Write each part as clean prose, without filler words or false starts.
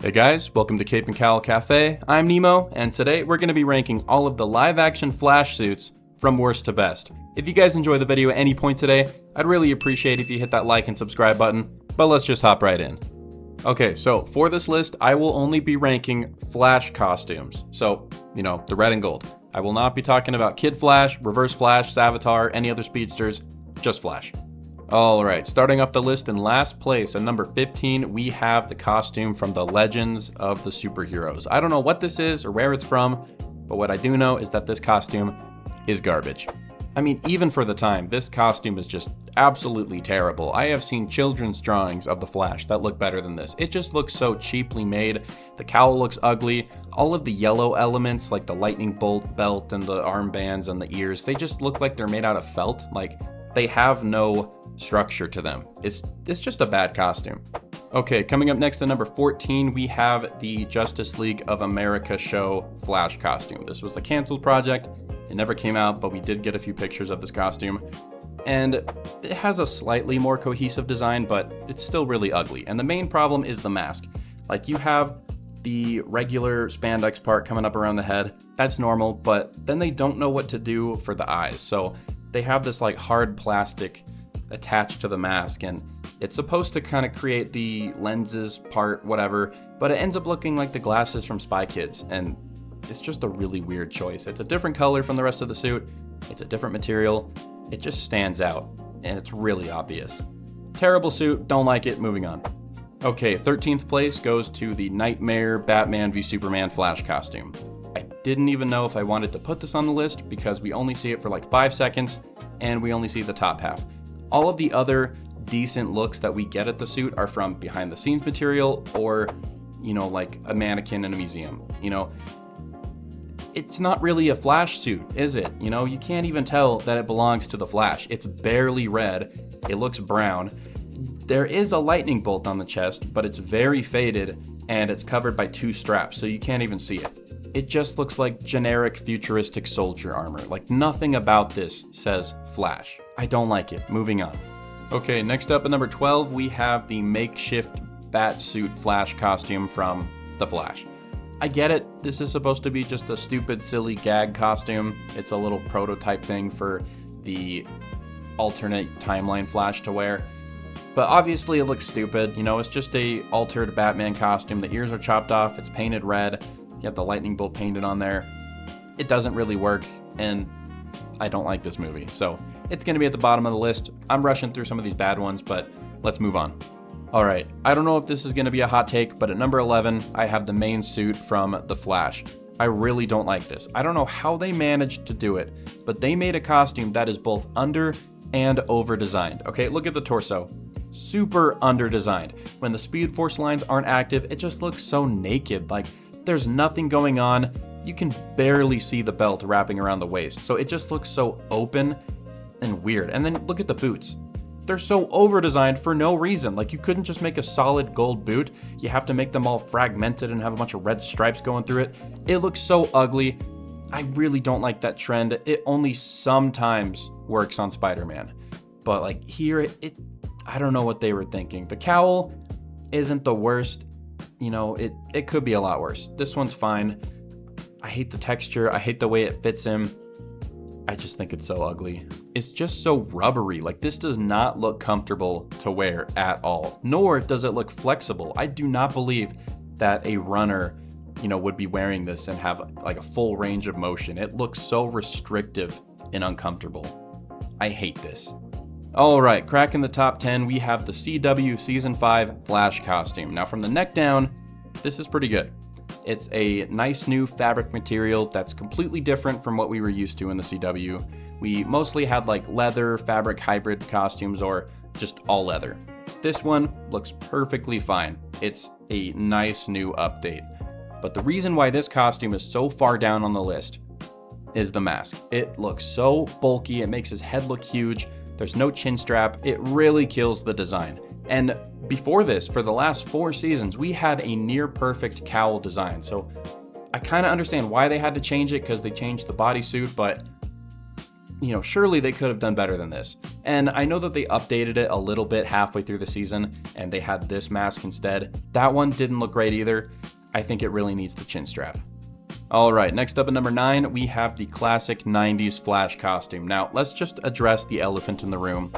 Hey guys, welcome to Cape and Cowl Cafe. I'm Nemo, and today we're going to be ranking all of the live-action Flash suits from worst to best. If you guys enjoy the video at any point today, I'd really appreciate if you hit that like and subscribe button, but let's just hop right in. Okay, so for this list, I will only be ranking Flash costumes. So, the red and gold. I will not be talking about Kid Flash, Reverse Flash, Savitar, any other speedsters, just Flash. Alright, starting off the list in last place at number 15, we have the costume from the Legends of the Superheroes. I don't know what this is or where it's from, but what I do know is that this costume is garbage. I mean, even for the time, this costume is just absolutely terrible. I have seen children's drawings of the Flash that look better than this. It just looks so cheaply made. The cowl looks ugly. All of the yellow elements, like the lightning bolt belt and the armbands and the ears, they just look like they're made out of felt. Like, they have no structure to them. It's just a bad costume. Okay, coming up next at number 14, we have the Justice League of America show Flash costume. This was a canceled project. It never came out, but we did get a few pictures of this costume. And it has a slightly more cohesive design, but it's still really ugly. And the main problem is the mask. Like, you have the regular spandex part coming up around the head. That's normal, but then they don't know what to do for the eyes. So they have this like hard plastic attached to the mask, and it's supposed to kind of create the lenses part, whatever, but it ends up looking like the glasses from Spy Kids, and it's just a really weird choice. It's a different color from the rest of the suit, it's a different material, it just stands out, and it's really obvious. Terrible suit, don't like it, moving on. Okay, 13th place goes to the Nightmare Batman v Superman Flash costume. I didn't even know if I wanted to put this on the list because we only see it for like 5 seconds, and we only see the top half. All of the other decent looks that we get at the suit are from behind the scenes material or, like a mannequin in a museum. It's not really a Flash suit, is it? You can't even tell that it belongs to the Flash. It's barely red. It looks brown. There is a lightning bolt on the chest, but it's very faded and it's covered by 2 straps, so you can't even see it. It just looks like generic futuristic soldier armor. Like, nothing about this says Flash. I don't like it. Moving on. Okay, next up at number 12, we have the makeshift Batsuit Flash costume from The Flash. I get it. This is supposed to be just a stupid, silly gag costume. It's a little prototype thing for the alternate timeline Flash to wear. But obviously it looks stupid. It's just a altered Batman costume. The ears are chopped off. It's painted red. You have the lightning bolt painted on there. It doesn't really work, and I don't like this movie. So it's going to be at the bottom of the list. I'm rushing through some of these bad ones, but let's move on. All right, I don't know if this is going to be a hot take, but at number 11, I have the main suit from The Flash. I really don't like this. I don't know how they managed to do it, but they made a costume that is both under and over designed. Okay, look at the torso. Super under designed. When the Speed Force lines aren't active, it just looks so naked. Like, there's nothing going on. You can barely see the belt wrapping around the waist. So it just looks so open and weird. And then look at the boots. They're so over-designed for no reason. Like, you couldn't just make a solid gold boot. You have to make them all fragmented and have a bunch of red stripes going through it. It looks so ugly. I really don't like that trend. It only sometimes works on Spider-Man. But like here, I don't know what they were thinking. The cowl isn't the worst. It could be a lot worse. This one's fine. I hate the texture. I hate the way it fits him. I just think it's so ugly. It's just so rubbery. Like, this does not look comfortable to wear at all. Nor does it look flexible. I do not believe that a runner, would be wearing this and have like a full range of motion. It looks so restrictive and uncomfortable. I hate this. All right, cracking the top 10, we have the CW Season 5 Flash costume. Now, from the neck down, this is pretty good. It's a nice new fabric material that's completely different from what we were used to in the CW. We mostly had like leather, fabric hybrid costumes, or just all leather. This one looks perfectly fine. It's a nice new update. But the reason why this costume is so far down on the list is the mask. It looks so bulky, it makes his head look huge. There's no chin strap. It really kills the design. And before this, for the last 4 seasons, we had a near perfect cowl design. So I kind of understand why they had to change it, because they changed the bodysuit, but surely they could have done better than this. And I know that they updated it a little bit halfway through the season and they had this mask instead. That one didn't look great either. I think it really needs the chin strap. All right, next up at number 9, we have the classic 90s Flash costume. Now, let's just address the elephant in the room.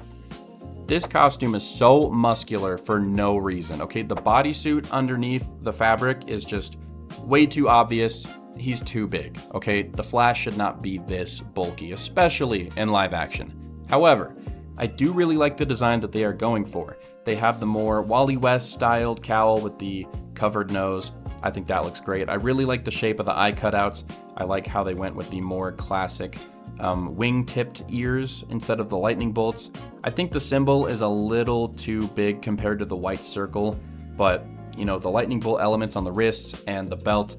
This costume is so muscular for no reason, okay? The bodysuit underneath the fabric is just way too obvious. He's too big, okay? The Flash should not be this bulky, especially in live action. However, I do really like the design that they are going for. They have the more Wally West styled cowl with the covered nose. I think that looks great. I really like the shape of the eye cutouts. I like how they went with the more classic wing-tipped ears instead of the lightning bolts. I think the symbol is a little too big compared to the white circle, but the lightning bolt elements on the wrists and the belt,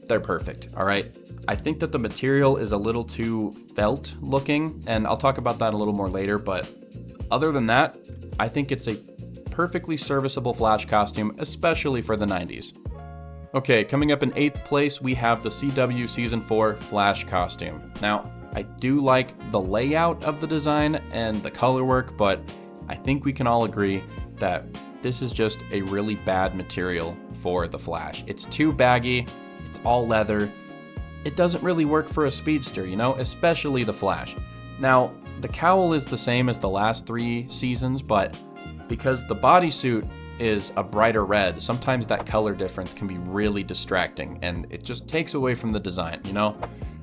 they're perfect, all right? I think that the material is a little too felt looking, and I'll talk about that a little more later, but other than that, I think it's a perfectly serviceable Flash costume, especially for the 90s. Okay, coming up in 8th place, we have the CW Season 4 Flash costume. Now, I do like the layout of the design and the color work, but I think we can all agree that this is just a really bad material for the Flash. It's too baggy, it's all leather. It doesn't really work for a speedster, especially the Flash. Now, the cowl is the same as the last 3 seasons, but because the bodysuit is a brighter red, sometimes that color difference can be really distracting and it just takes away from the design,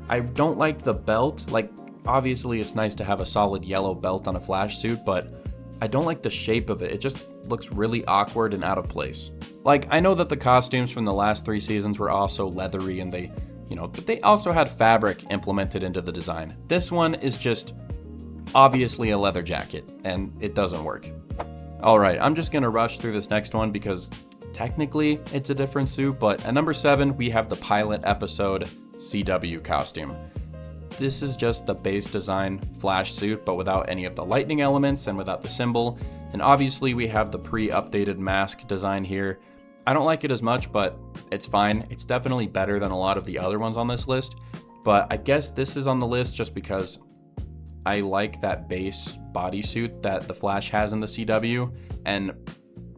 I don't like the belt. Like, obviously it's nice to have a solid yellow belt on a Flash suit, but I don't like the shape of it. It just looks really awkward and out of place. Like, I know that the costumes from the last 3 seasons were also leathery and they, but they also had fabric implemented into the design. This one is just obviously a leather jacket and it doesn't work. All right, I'm just gonna rush through this next one because technically it's a different suit, but at number 7, we have the pilot episode CW costume. This is just the base design Flash suit, but without any of the lightning elements and without the symbol. And obviously we have the pre-updated mask design here. I don't like it as much, but it's fine. It's definitely better than a lot of the other ones on this list. But I guess this is on the list just because I like that base bodysuit that the Flash has in the CW. And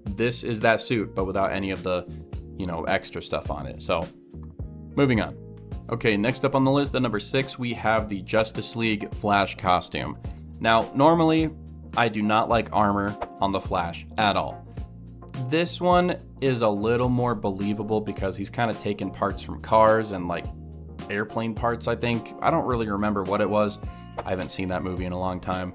this is that suit, but without any of the, extra stuff on it. So, moving on. Okay, next up on the list at number 6, we have the Justice League Flash costume. Now, normally, I do not like armor on the Flash at all. This one is a little more believable because he's kind of taken parts from cars and like airplane parts, I think. I don't really remember what it was. I haven't seen that movie in a long time.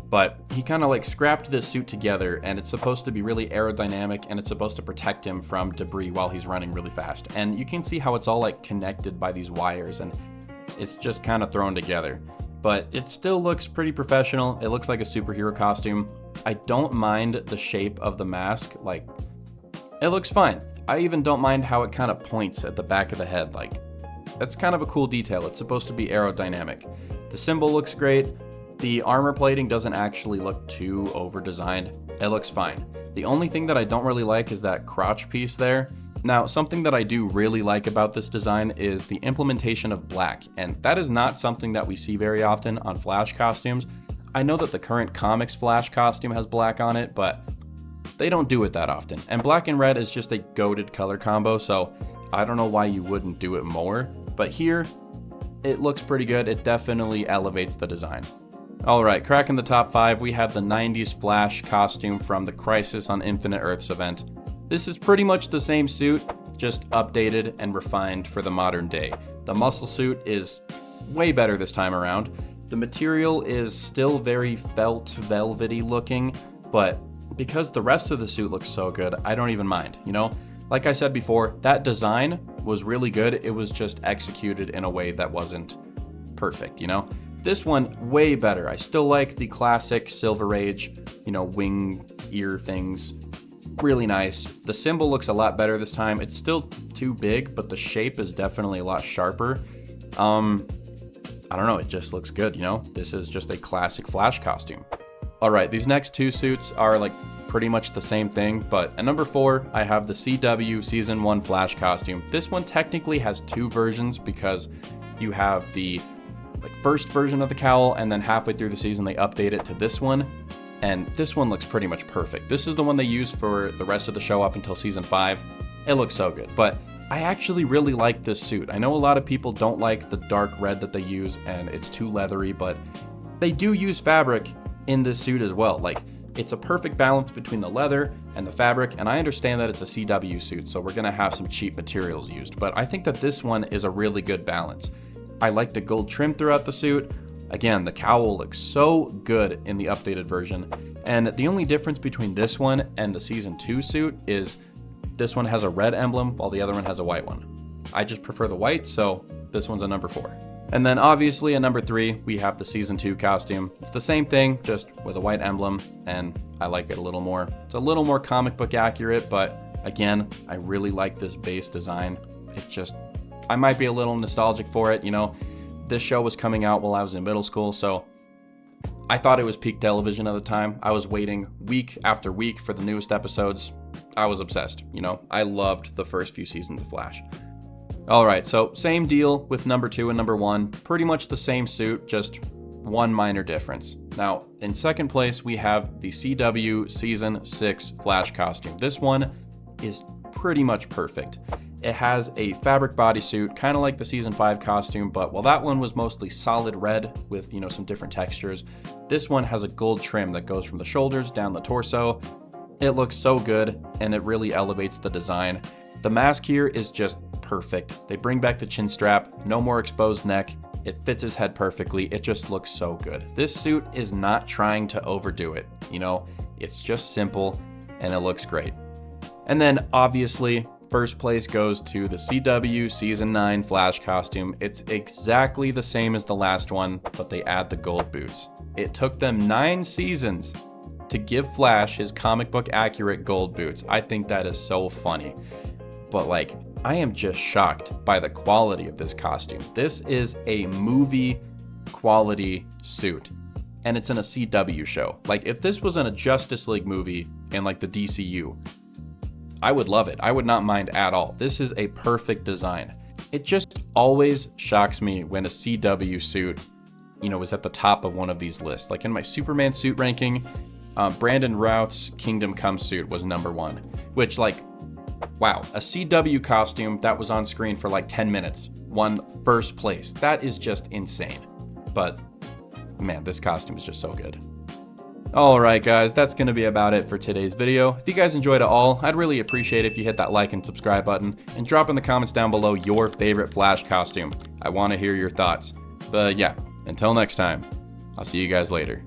But he kind of like scrapped this suit together and it's supposed to be really aerodynamic and it's supposed to protect him from debris while he's running really fast. And you can see how it's all like connected by these wires and it's just kind of thrown together. But it still looks pretty professional. It looks like a superhero costume. I don't mind the shape of the mask. Like, it looks fine. I even don't mind how it kind of points at the back of the head. Like, that's kind of a cool detail. It's supposed to be aerodynamic. The symbol looks great. The armor plating doesn't actually look too over-designed. It looks fine. The only thing that I don't really like is that crotch piece there. Now, something that I do really like about this design is the implementation of black, and that is not something that we see very often on Flash costumes. I know that the current comics Flash costume has black on it, but they don't do it that often. And black and red is just a goated color combo, so I don't know why you wouldn't do it more. But here, it looks pretty good. It definitely elevates the design. All right, cracking the top 5, we have the 90s Flash costume from the Crisis on Infinite Earths event. This is pretty much the same suit, just updated and refined for the modern day. The muscle suit is way better this time around. The material is still very felt, velvety looking, but because the rest of the suit looks so good, I don't even mind, Like I said before, that design was really good. It was just executed in a way that wasn't perfect, This one, way better. I still like the classic Silver Age, wing ear things. Really nice. The symbol looks a lot better this time. It's still too big, but the shape is definitely a lot sharper. I don't know, it just looks good, This is just a classic Flash costume. All right, these next 2 suits are like pretty much the same thing, but at number 4, I have the CW Season 1 Flash costume. This one technically has 2 versions because you have the like first version of the cowl, and then halfway through the season they update it to this one. And this one looks pretty much perfect. This is the one they used for the rest of the show up until season 5. It looks so good, but I actually really like this suit. I know a lot of people don't like the dark red that they use and it's too leathery, but they do use fabric in this suit as well. Like, it's a perfect balance between the leather and the fabric, and I understand that it's a CW suit, so we're gonna have some cheap materials used, but I think that this one is a really good balance. I like the gold trim throughout the suit. Again, the cowl looks so good in the updated version, and the only difference between this one and the season 2 suit is this one has a red emblem while the other one has a white one. I just prefer the white, so this one's a number 4. And then obviously at number 3, we have the season 2 costume. It's the same thing, just with a white emblem, and I like it a little more. It's a little more comic book accurate, but again, I really like this base design. I might be a little nostalgic for it, you know. This show was coming out while I was in middle school, so I thought it was peak television at the time. I was waiting week after week for the newest episodes. I was obsessed, you know. I loved the first few seasons of Flash. All right, so same deal with number 2 and number 1. Pretty much the same suit, just one minor difference. Now, in second place, we have the CW Season 6 Flash costume. This one is pretty much perfect. It has a fabric bodysuit, kind of like the season 5 costume, but while that one was mostly solid red with, you know, some different textures, this one has a gold trim that goes from the shoulders down the torso. It looks so good, and it really elevates the design. The mask here is just perfect. They bring back the chin strap, no more exposed neck. It fits his head perfectly. It just looks so good. This suit is not trying to overdo it, you know? It's just simple, and it looks great. And then, obviously, first place goes to the CW Season 9 Flash costume. It's exactly the same as the last one, but they add the gold boots. It took them 9 seasons to give Flash his comic book accurate gold boots. I think that is so funny. But like, I am just shocked by the quality of this costume. This is a movie quality suit, and it's in a CW show. Like, if this was in a Justice League movie in like the DCEU, I would love it. I would not mind at all. This is a perfect design. It just always shocks me when a CW suit, you know, is at the top of one of these lists. Like in my Superman suit ranking, Brandon Routh's Kingdom Come suit was number 1, which, like, wow, a CW costume that was on screen for like 10 minutes won first place. That is just insane. But man, this costume is just so good. Alright guys, that's going to be about it for today's video. If you guys enjoyed it all, I'd really appreciate it if you hit that like and subscribe button, and drop in the comments down below your favorite Flash costume. I want to hear your thoughts. But yeah, until next time, I'll see you guys later.